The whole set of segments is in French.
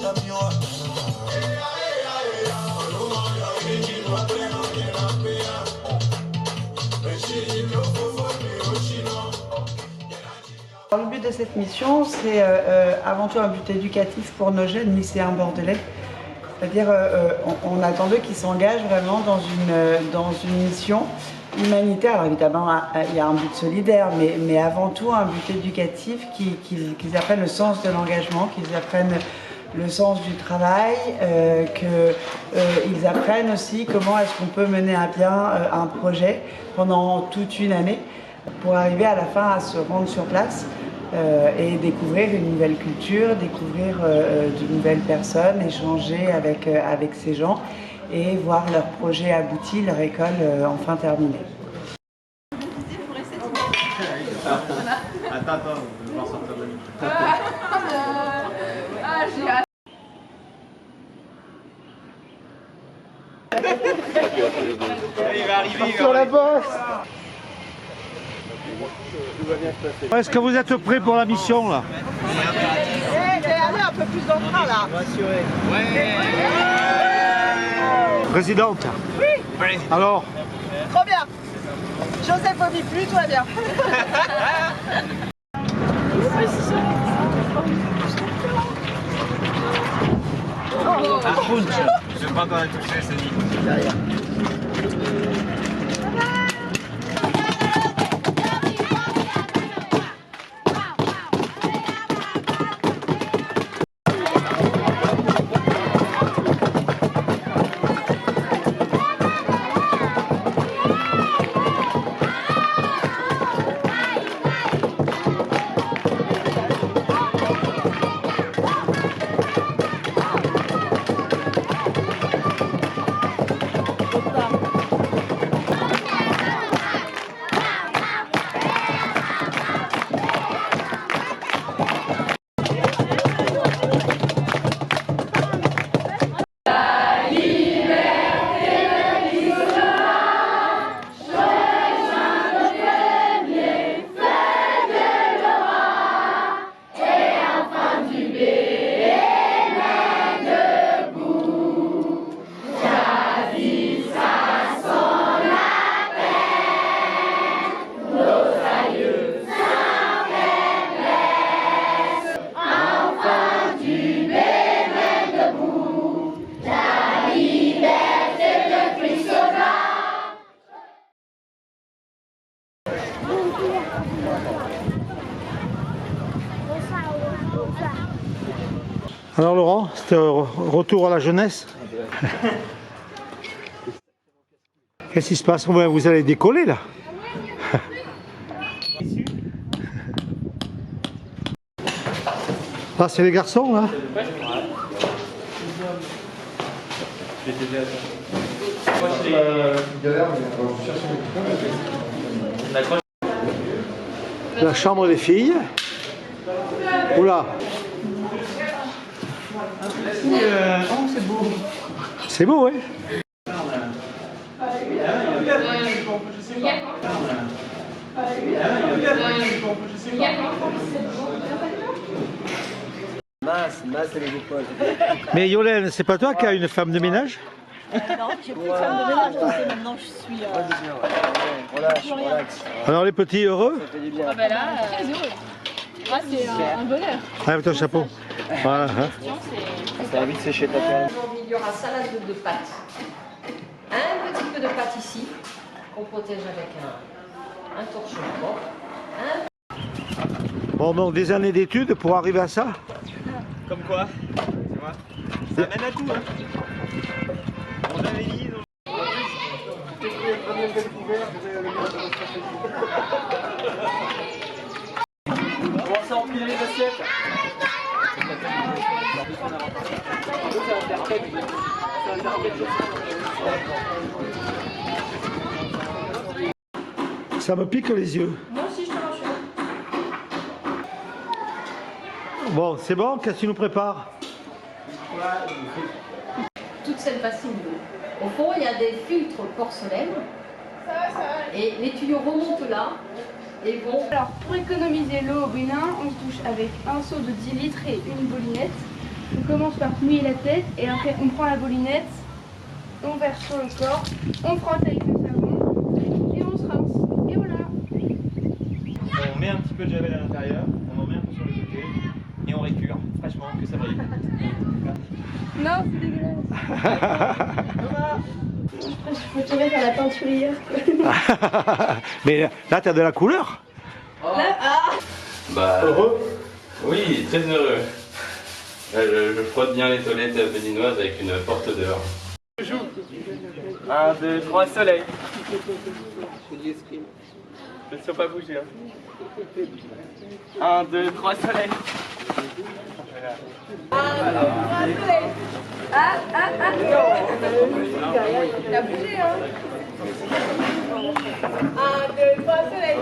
Le but de cette mission, c'est avant tout un but éducatif pour nos jeunes lycéens bordelais. C'est-à-dire, on attend d'eux qu'ils s'engagent vraiment dans une mission humanitaire. Alors évidemment, il y a un but solidaire, mais avant tout un but éducatif, qu'ils apprennent le sens de l'engagement, qu'ils apprennent le sens du travail, qu'ils apprennent aussi comment est-ce qu'on peut mener à bien un projet pendant toute une année pour arriver à la fin à se rendre sur place et découvrir une nouvelle culture, découvrir de nouvelles personnes, échanger avec ces gens et voir leur projet abouti, leur école enfin terminée. Attends, je vais voir sortir de j'ai hâte. Il va arriver, sur la bosse. Est-ce que vous êtes prêts pour la mission là? Allez un peu plus dans le train là. Présidente. Oui. Alors? Trop bien. Joseph vomit plus, tout va bien. Je sais pas quand elle a touché, c'est dit. Alors Laurent, c'était retour à la jeunesse. Qu'est-ce qui se passe? Vous allez décoller là. Ah, c'est les garçons là. La chambre des filles. Oula. Oh, c'est beau. C'est beau, oui. Masse les épaules. Mais Yolène, c'est pas toi qui as une femme de ménage? Non, j'ai plus de femme de ménage, maintenant je suis... Relax. Alors les petits heureux? Ça fait du bien. Ah bah là, très heureux. Ah, c'est un bonheur. Ah, avec ton chapeau. Voilà. Ça va vite sécher ta terre. Aujourd'hui, il y aura salade de pâtes. Un petit peu de pâte ici, qu'on protège avec un torchon propre. Bon, donc des années d'études pour arriver à ça? Comme quoi, tu vois, ça mène à tout, hein. On avait dit, donc... On va empiler les assiettes. Ça me pique les yeux. Moi aussi, je te rassure. Bon, c'est bon, qu'est-ce que tu nous prépares? Toute cette bassine d'eau. Au fond, il y a des filtres porcelaine. Et les tuyaux remontent là et vont... Alors, pour économiser l'eau au Bénin, on se douche avec un seau de 10 litres et une bolinette. On commence par mouiller la tête et après on prend la bolinette, on verse sur le corps, on frotte avec le savon et on se rince. Et voilà. On met un petit peu de javel à l'intérieur, on en met un peu sur les côtés et on récure fraîchement que ça brille. Non, c'est dégueulasse. Je préférais faire la teinturière. Mais là, t'as de la couleur. Bah, heureux? Oui, très heureux. Je frotte bien les toilettes béninoises avec une forte odeur. 1, 2, 3, soleil. Attention pas bouger. 1, 2, 3, soleil. Il a bougé, hein. 1, 2, 3, soleil.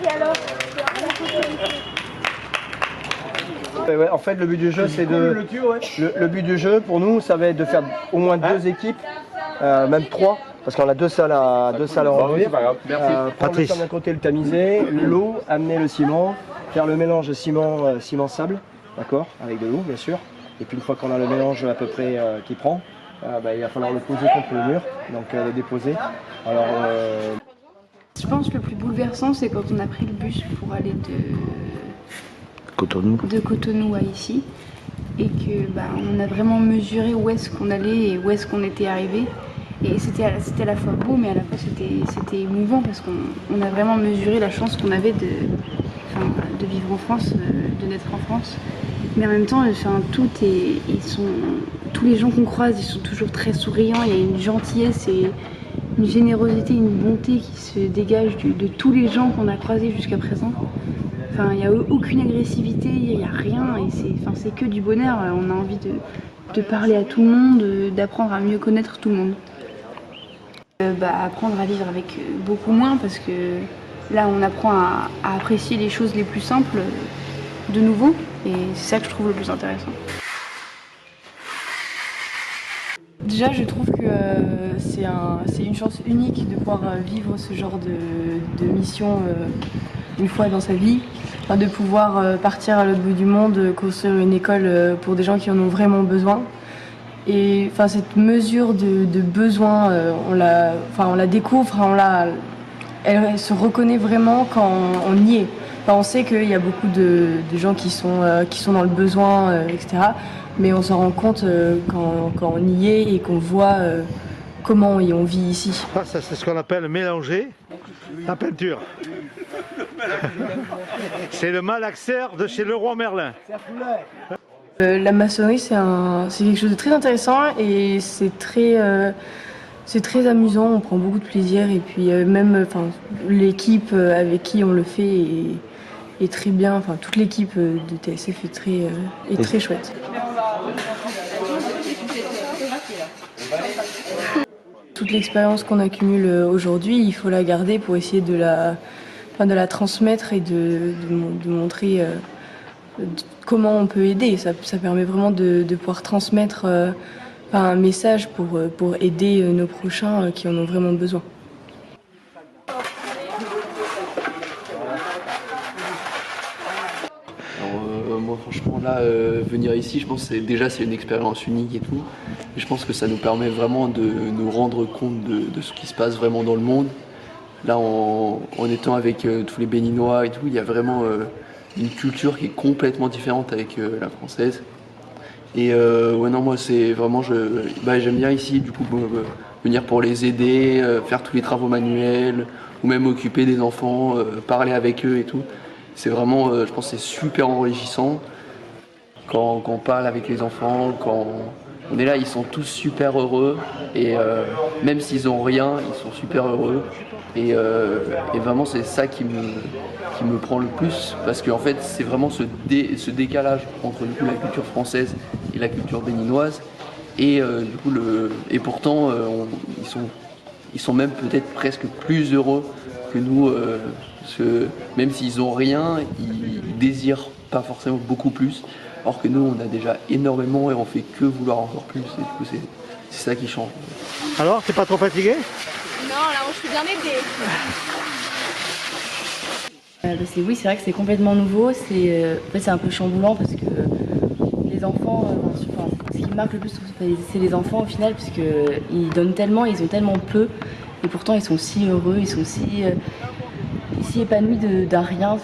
Et alors? Ouais, en fait, le but du jeu, c'est de. Le but du jeu, pour nous, ça va être de faire au moins 2 équipes, même 3, parce qu'on a 2 salles à remplir. Prendre le temps d'un côté, le tamiser, l'eau, amener le ciment, faire le mélange ciment-sable, d'accord, avec de l'eau, bien sûr. Et puis une fois qu'on a le mélange à peu près qui prend, il va falloir le poser contre le mur, donc le déposer. Alors, Je pense que le plus bouleversant, c'est quand on a pris le bus pour aller de Cotonou à ici et que on a vraiment mesuré où est-ce qu'on allait et où est-ce qu'on était arrivé. Et c'était à la fois beau, mais à la fois c'était émouvant parce qu'on a vraiment mesuré la chance qu'on avait de vivre en France, de naître en France. Mais en même temps, tous les gens qu'on croise, ils sont toujours très souriants. Il y a une gentillesse et une générosité, une bonté qui se dégage de tous les gens qu'on a croisés jusqu'à présent. Enfin, il n'y a aucune agressivité, il n'y a rien, et c'est que du bonheur. On a envie de parler à tout le monde, d'apprendre à mieux connaître tout le monde. Apprendre à vivre avec beaucoup moins, parce que là on apprend à apprécier les choses les plus simples de nouveau, et c'est ça que je trouve le plus intéressant. Déjà, je trouve que c'est une chance unique de pouvoir vivre ce genre de mission une fois dans sa vie. Enfin, de pouvoir partir à l'autre bout du monde, construire une école pour des gens qui en ont vraiment besoin. Et enfin, cette mesure de besoin, on la découvre, elle se reconnaît vraiment quand on y est. Enfin, on sait qu'il y a beaucoup de gens qui sont dans le besoin, etc. Mais on s'en rend compte quand on y est et qu'on voit comment on vit ici. Ça, c'est ce qu'on appelle mélanger la peinture. C'est le malaxeur de chez Leroy Merlin. La maçonnerie, c'est quelque chose de très intéressant et c'est très amusant, on prend beaucoup de plaisir et puis l'équipe avec qui on le fait est très bien, enfin toute l'équipe de TSF est très chouette. Toute l'expérience qu'on accumule aujourd'hui, il faut la garder pour essayer de la transmettre et de montrer comment on peut aider. Ça permet vraiment de pouvoir transmettre un message pour aider nos prochains qui en ont vraiment besoin. Moi franchement là, venir ici, je pense que c'est une expérience unique et tout. Et je pense que ça nous permet vraiment de nous rendre compte de ce qui se passe vraiment dans le monde. Là en étant avec tous les Béninois et tout, il y a vraiment une culture qui est complètement différente avec la française. Et moi c'est vraiment, j'aime bien ici du coup venir pour les aider, faire tous les travaux manuels, ou même m'occuper des enfants, parler avec eux et tout. C'est vraiment, je pense que c'est super enrichissant quand on parle avec les enfants, quand on est là, ils sont tous super heureux et même s'ils n'ont rien, ils sont super heureux. Et vraiment c'est ça qui me prend le plus parce qu'en fait c'est vraiment ce décalage entre du coup, la culture française et la culture béninoise et et pourtant ils sont même peut-être presque plus heureux que nous parce que même s'ils n'ont rien, ils désirent pas forcément beaucoup plus alors que nous on a déjà énormément et on fait que vouloir encore plus et du coup c'est ça qui change. Alors, t'es pas trop fatigué? Non, là, je suis bien aidée. Oui, c'est vrai que c'est complètement nouveau. En fait, c'est un peu chamboulant parce que les enfants, ce qui me marque le plus, c'est les enfants au final, puisqu'ils donnent tellement, ils ont tellement peu, et pourtant ils sont si heureux, ils sont si épanouis d'un rien,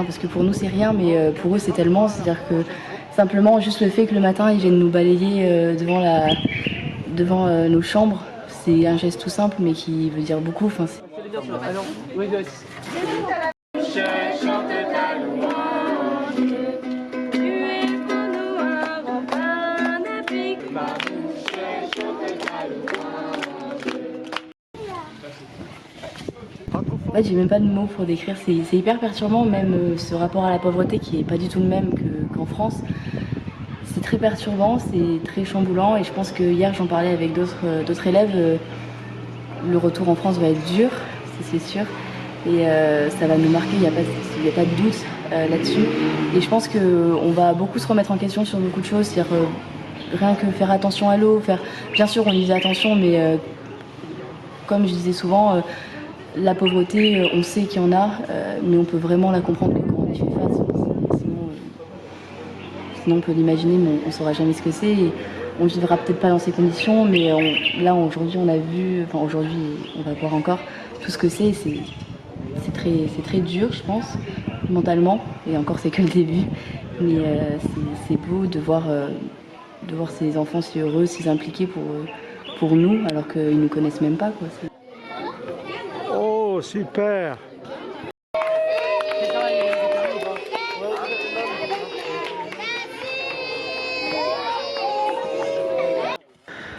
parce que pour nous c'est rien, mais pour eux c'est tellement, c'est-à-dire que simplement juste le fait que le matin ils viennent nous balayer devant nos chambres, c'est un geste tout simple mais qui veut dire beaucoup. En fait, j'ai même pas de mots pour décrire, c'est hyper perturbant, même ce rapport à la pauvreté qui est pas du tout le même qu'en France. C'est très perturbant, c'est très chamboulant, et je pense que hier j'en parlais avec d'autres élèves, le retour en France va être dur, c'est sûr, et ça va nous marquer, il n'y a pas de doute là-dessus. Et je pense qu'on va beaucoup se remettre en question sur beaucoup de choses, c'est-à-dire rien que faire attention à l'eau, bien sûr on y faisait attention, mais comme je disais souvent, la pauvreté, on sait qu'il y en a, mais on peut vraiment la comprendre que quand on y fait face. Sinon on peut l'imaginer, mais on ne saura jamais ce que c'est. Et on vivra peut-être pas dans ces conditions, mais là aujourd'hui on a vu, aujourd'hui on va voir encore tout ce que c'est très dur, je pense, mentalement, et encore c'est que le début. Mais c'est beau de voir ces enfants si heureux, si impliqués pour nous, alors qu'ils nous connaissent même pas, quoi. Oh, super!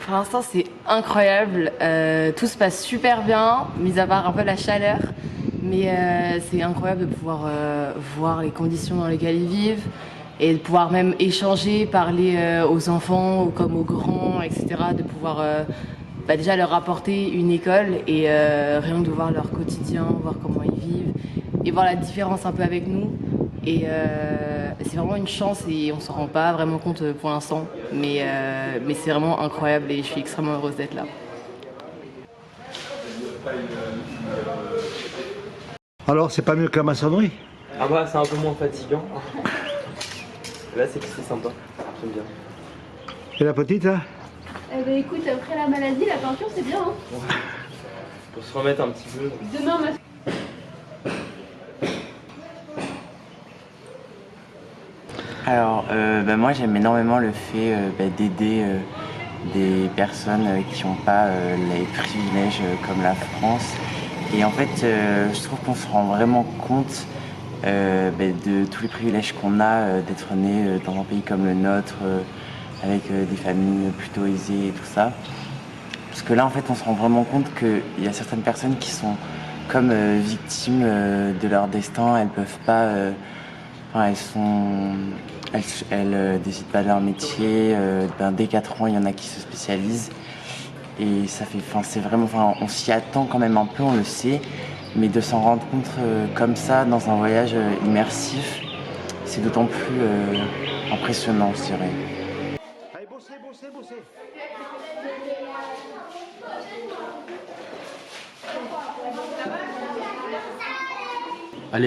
Pour l'instant, c'est incroyable. Tout se passe super bien, mis à part un peu la chaleur. Mais c'est incroyable de pouvoir voir les conditions dans lesquelles ils vivent et de pouvoir même échanger, parler aux enfants comme aux grands, etc. De pouvoir déjà leur apporter une école et rien que de voir leur quotidien, voir comment ils vivent et voir la différence un peu avec nous. Et c'est vraiment une chance et on s'en rend pas vraiment compte pour l'instant. Mais c'est vraiment incroyable et je suis extrêmement heureuse d'être là. Alors, c'est pas mieux que la maçonnerie? Ah bah, c'est un peu moins fatigant. Là, c'est sympa. J'aime bien. Et la petite, là? Eh ben écoute, après la maladie, la peinture c'est bien. Hein. Ouais. Pour se remettre un petit peu. Demain, Alors, moi j'aime énormément le fait d'aider des personnes qui n'ont pas les privilèges comme la France. Et en fait, je trouve qu'on se rend vraiment compte de tous les privilèges qu'on a d'être né dans un pays comme le nôtre, avec des familles plutôt aisées et tout ça. Parce que là, en fait, on se rend vraiment compte qu'il y a certaines personnes qui sont comme victimes de leur destin. Elles peuvent pas... elles décident pas de leur métier. Dès 4 ans, il y en a qui se spécialisent. Et ça fait, c'est vraiment, on s'y attend quand même un peu, on le sait. Mais de s'en rendre compte comme ça, dans un voyage immersif, c'est d'autant plus impressionnant, je dirais. Allez,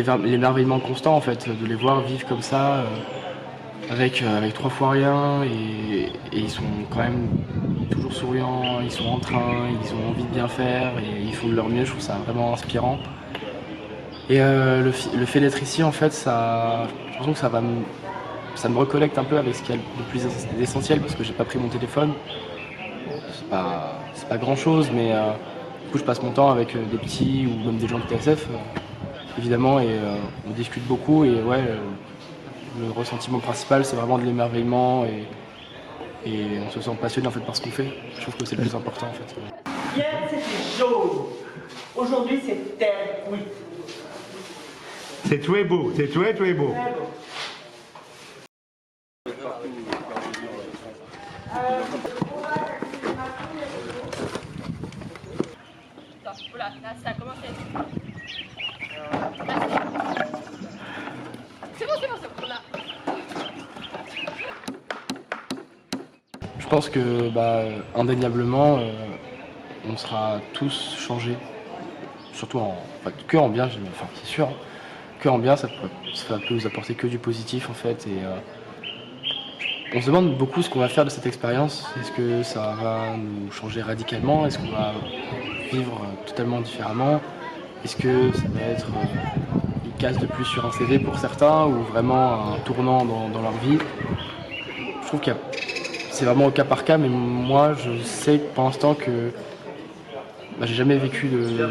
bossez. L'émerveillement constant en fait, de les voir vivre comme ça, avec 3 fois rien, et ils sont quand même toujours souriants, ils sont en train, ils ont envie de bien faire et ils font de leur mieux. Je trouve ça vraiment inspirant. Et le fait d'être ici en fait, j'ai l'impression que ça me reconnecte un peu avec ce qu'il y a de plus essentiel, parce que j'ai pas pris mon téléphone. C'est pas grand chose, mais du coup je passe mon temps avec des petits ou même des gens de TSF. Évidemment, et on discute beaucoup, et ouais, le ressentiment principal c'est vraiment de l'émerveillement, et on se sent passionné en fait par ce qu'on fait. Je trouve que c'est le plus important en fait. Hier c'était jaune, aujourd'hui c'est terre cuite. C'est très beau, c'est très beau. Voilà, là ça a commencé. C'est bon, là. Je pense que indéniablement, on sera tous changés, surtout que en bien, c'est sûr, que en bien, ça peut nous apporter que du positif en fait. Et on se demande beaucoup ce qu'on va faire de cette expérience. Est-ce que ça va nous changer radicalement? Est-ce qu'on va vivre totalement différemment? Est-ce que ça va être une case de plus sur un CV pour certains ou vraiment un tournant dans leur vie? Je trouve que c'est vraiment au cas par cas, mais moi je sais pour l'instant que j'ai jamais vécu de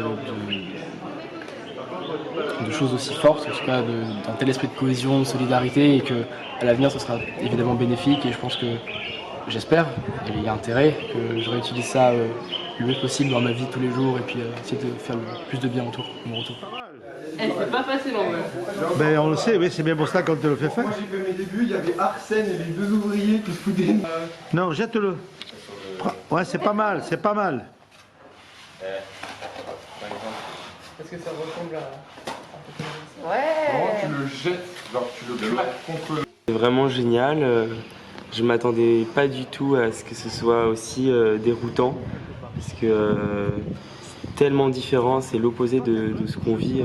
choses aussi fortes, en tout cas d'un tel esprit de cohésion, de solidarité, et que à l'avenir ce sera évidemment bénéfique. Et je pense que, j'espère, et il y a intérêt, que je réutilise ça le mieux possible dans ma vie tous les jours et puis essayer de faire le plus de bien autour, mon retour. C'est pas facile en vrai. Ben, on le sait, oui, c'est bien pour ça qu'on te le fait faire. Moi j'ai fait mes débuts, il y avait Arsène et les 2 ouvriers qui se foutaient. Non, jette-le. Ouais, c'est pas mal, c'est pas mal. Est-ce que ça ressemble à... Ouais. Tu le jettes, genre tu le plaques contre le... C'est vraiment génial. Je m'attendais pas du tout à ce que ce soit aussi déroutant. Parce que c'est tellement différent, c'est l'opposé de ce qu'on vit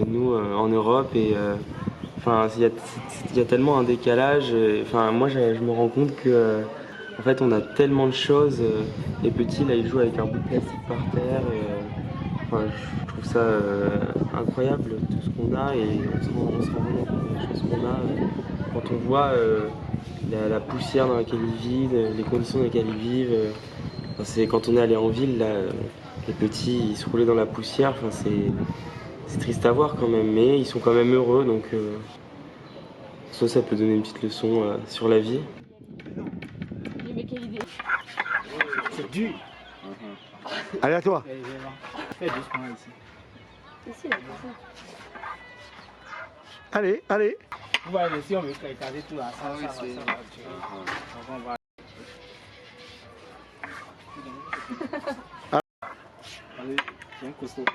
nous en Europe. Et enfin, il y a tellement un décalage. Enfin, moi je me rends compte que en fait on a tellement de choses. Les petits là ils jouent avec un bout de plastique par terre. Enfin, je trouve ça incroyable tout ce qu'on a, et on se rend vraiment compte des choses qu'on a quand on voit la poussière dans laquelle ils vivent, les conditions dans lesquelles ils vivent. C'est quand on est allé en ville, là, les petits ils se roulaient dans la poussière. Enfin, c'est triste à voir quand même, mais ils sont quand même heureux, donc ça peut donner une petite leçon sur la vie. Mais quelle idée! C'est dur. Allez, à toi. Fais doucement ici. Ici, là, c'est ça. Allez, allez. Ouais, mais si on veut caser tout là, ça va. Allez, viens costaud.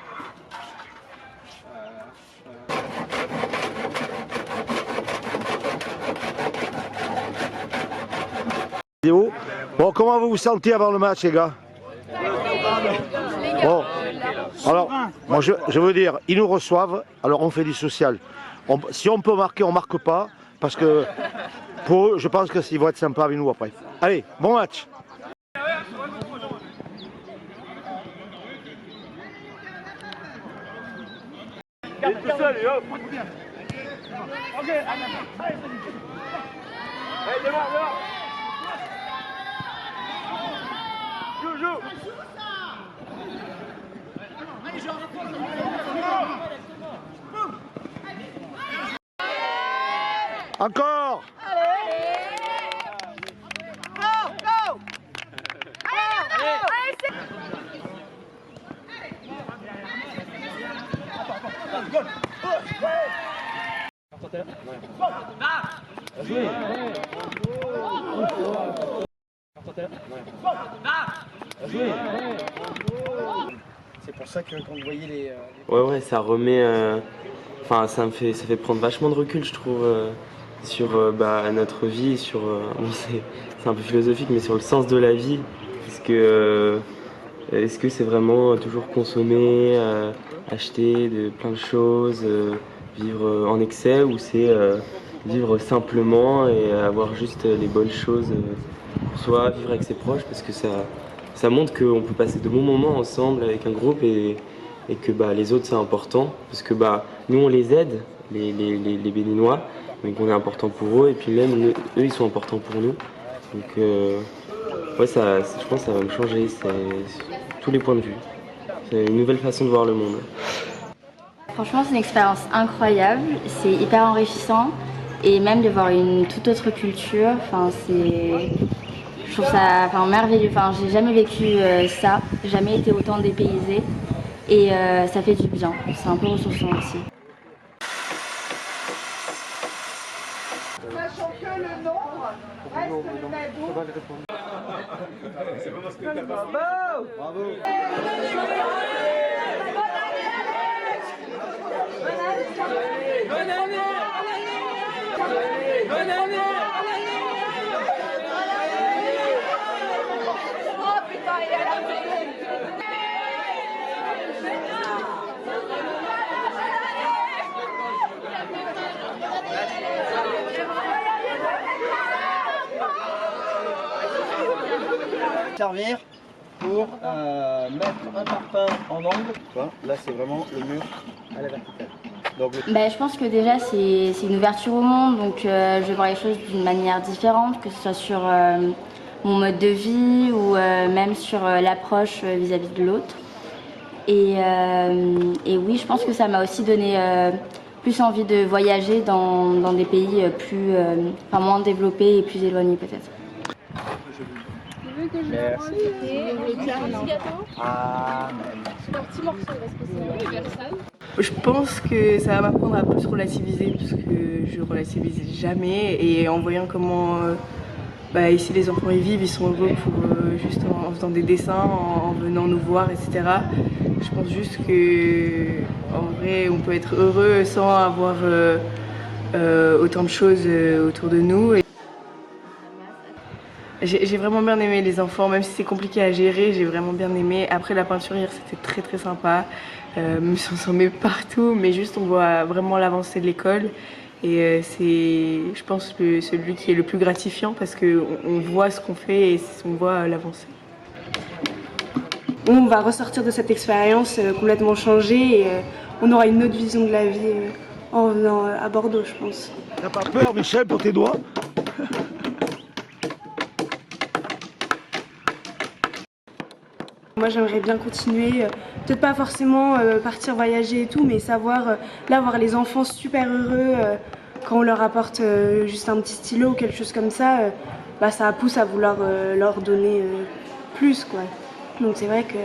Bon, comment vous vous sentez avant le match, les gars? Bon, alors, moi je veux dire, ils nous reçoivent, alors on fait du social. Si on peut marquer, on marque pas, parce que pour eux, je pense qu'ils vont être sympas avec nous après. Allez, bon match! Encore! C'est pour ça que quand vous voyez les... Ouais, ça remet... Enfin, ça fait prendre vachement de recul, je trouve, sur notre vie, sur... c'est un peu philosophique, mais sur le sens de la vie. Parce que... est-ce que c'est vraiment toujours consommer, acheter plein de choses, vivre en excès, ou c'est vivre simplement et avoir juste les bonnes choses pour soi, vivre avec ses proches, parce que ça montre qu'on peut passer de bons moments ensemble avec un groupe, et que les autres c'est important, parce que nous on les aide, les Béninois, donc on est important pour eux, et puis même eux ils sont importants pour nous. Donc ouais, je pense que ça va me changer, tous les points de vue. C'est une nouvelle façon de voir le monde. Franchement, c'est une expérience incroyable, c'est hyper enrichissant, et même de voir une toute autre culture, je trouve ça merveilleux. Enfin, j'ai jamais vécu ça, jamais été autant dépaysée, et ça fait du bien, c'est un peu ressourçant aussi. Sachant que le nombre reste le même. Bravo! Bravo! Bonne année! Bonne année! Oh putain, il est à la maison! servir pour mettre un parpaing en angle. Là, c'est vraiment le mur à la verticale. Donc, Je pense que déjà, c'est une ouverture au monde, donc je vais voir les choses d'une manière différente, que ce soit sur mon mode de vie ou même sur l'approche vis-à-vis de l'autre. Et oui, je pense que ça m'a aussi donné plus envie de voyager dans des pays moins développés et plus éloignés peut-être. Que je merci. le gâteau. Ah, C'est un petit morceau parce que c'est Je pense que ça va m'apprendre à plus relativiser parce que je relativise jamais et en voyant comment ici les enfants y vivent, ils sont heureux pour juste en faisant des dessins, en venant nous voir, etc. Je pense juste que en vrai on peut être heureux sans avoir autant de choses autour de nous. J'ai vraiment bien aimé les enfants, même si c'est compliqué à gérer, j'ai vraiment bien aimé. Après la peinture hier, c'était très très sympa, même si on s'en met partout, mais juste on voit vraiment l'avancée de l'école. Et c'est, je pense, celui qui est le plus gratifiant parce qu'on voit ce qu'on fait et on voit l'avancée. On va ressortir de cette expérience complètement changée et on aura une autre vision de la vie en venant à Bordeaux, je pense. T'as pas peur, Michel, pour tes doigts? Moi j'aimerais bien continuer, peut-être pas forcément partir voyager et tout, mais savoir, là voir les enfants super heureux quand on leur apporte juste un petit stylo ou quelque chose comme ça, ça pousse à vouloir leur donner plus quoi. Donc c'est vrai que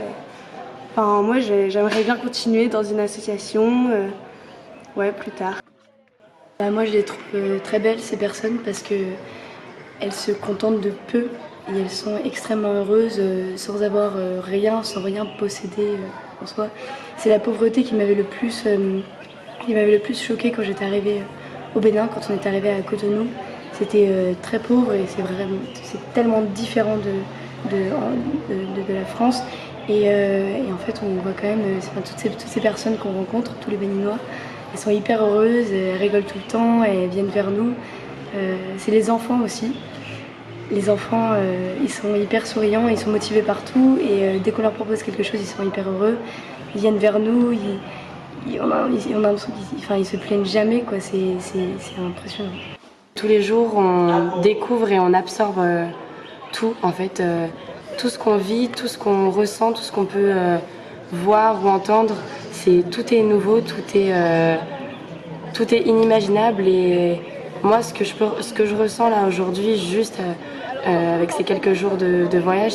moi j'aimerais bien continuer dans une association plus tard. Moi je les trouve très belles ces personnes parce qu'elles se contentent de peu. Et elles sont extrêmement heureuses sans avoir rien, sans rien posséder en soi. C'est la pauvreté qui m'avait le plus choquée quand j'étais arrivée au Bénin, quand on est arrivé à Cotonou. C'était très pauvre et c'est tellement différent de la France. Et en fait, on voit quand même toutes ces personnes qu'on rencontre, tous les Béninois, elles sont hyper heureuses, elles rigolent tout le temps, elles viennent vers nous. C'est les enfants aussi. Les enfants, ils sont hyper souriants, ils sont motivés partout et dès qu'on leur propose quelque chose, ils sont hyper heureux. Ils viennent vers nous, on a l'impression qu'ils se plaignent jamais, quoi. C'est impressionnant. Tous les jours, on découvre et on absorbe tout, en fait. Tout ce qu'on vit, tout ce qu'on ressent, tout ce qu'on peut voir ou entendre, tout est nouveau, tout est inimaginable. Et moi, ce que je ressens là aujourd'hui, juste avec ces quelques jours de voyage,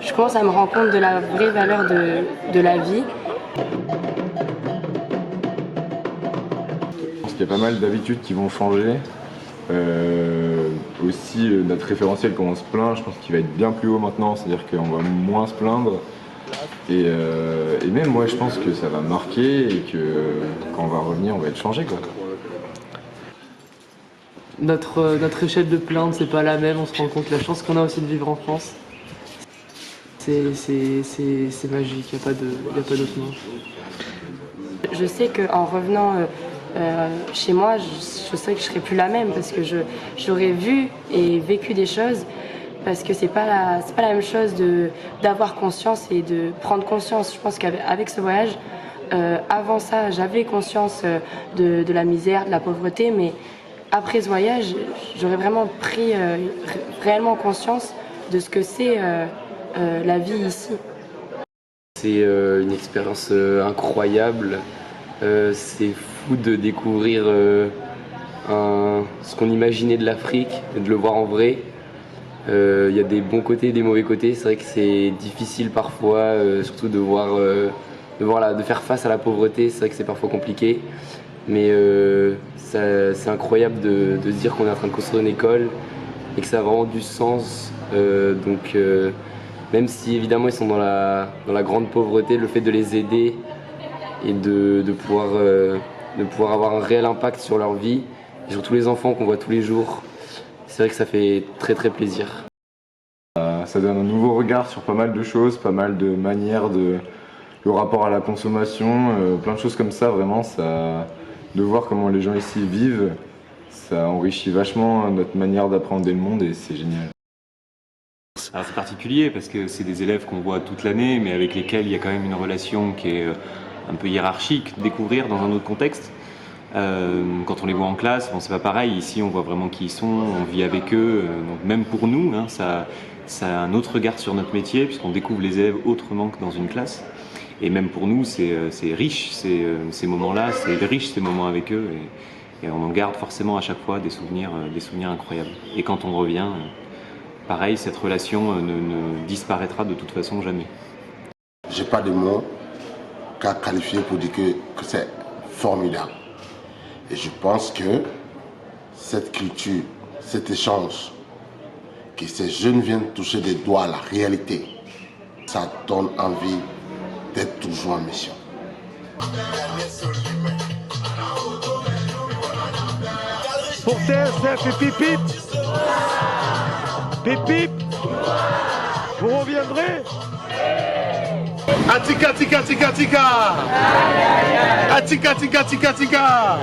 je commence à me rendre compte de la vraie valeur de la vie. Je pense qu'il y a pas mal d'habitudes qui vont changer. Aussi, notre référentiel quand on se plaint, je pense qu'il va être bien plus haut maintenant, c'est-à-dire qu'on va moins se plaindre. Et même moi, je pense que ça va marquer et que quand on va revenir, on va être changé, quoi. Notre échelle de plainte, c'est pas la même, on se rend compte de la chance qu'on a aussi de vivre en France. C'est magique, il n'y a pas d'autre mot. Je sais qu'en revenant chez moi, je sais que je serai plus la même parce que j'aurais vu et vécu des choses. Parce que c'est pas la même chose d'avoir conscience et de prendre conscience. Je pense qu'avec ce voyage, avant ça, j'avais conscience de la misère, de la pauvreté, mais après ce voyage, j'aurais vraiment pris réellement conscience de ce que c'est la vie ici. C'est une expérience incroyable. C'est fou de découvrir ce qu'on imaginait de l'Afrique, de le voir en vrai. Il y a des bons côtés et des mauvais côtés. C'est vrai que c'est difficile parfois, surtout de faire face à la pauvreté. C'est vrai que c'est parfois compliqué. Mais c'est incroyable de se dire qu'on est en train de construire une école et que ça a vraiment du sens. Donc même si évidemment ils sont dans la grande pauvreté, le fait de les aider et de pouvoir avoir un réel impact sur leur vie, et sur tous les enfants qu'on voit tous les jours, c'est vrai que ça fait très très plaisir. Ça donne un nouveau regard sur pas mal de choses, pas mal de manières le rapport à la consommation, plein de choses comme ça, vraiment, de voir comment les gens ici vivent, ça enrichit vachement notre manière d'appréhender le monde et c'est génial. Alors c'est particulier parce que c'est des élèves qu'on voit toute l'année, mais avec lesquels il y a quand même une relation qui est un peu hiérarchique, découvrir dans un autre contexte. Quand on les voit en classe, bon, c'est pas pareil. Ici, on voit vraiment qui ils sont, on vit avec eux. Donc même pour nous, hein, ça a un autre regard sur notre métier puisqu'on découvre les élèves autrement que dans une classe. Et même pour nous, c'est riche ces moments-là, c'est riche ces moments avec eux. Et on en garde forcément à chaque fois des souvenirs incroyables. Et quand on revient, pareil, cette relation ne disparaîtra de toute façon jamais. J'ai pas de mots qu'à qualifier pour dire que c'est formidable. Et je pense que cette culture, cet échange, que ces jeunes viennent toucher des doigts à la réalité, ça donne envie d'être toujours en mission. Pour TSF et Pipip, Pipip, vous reviendrez? Atika, tika, tika, tika. Atika, tika, tika, tika.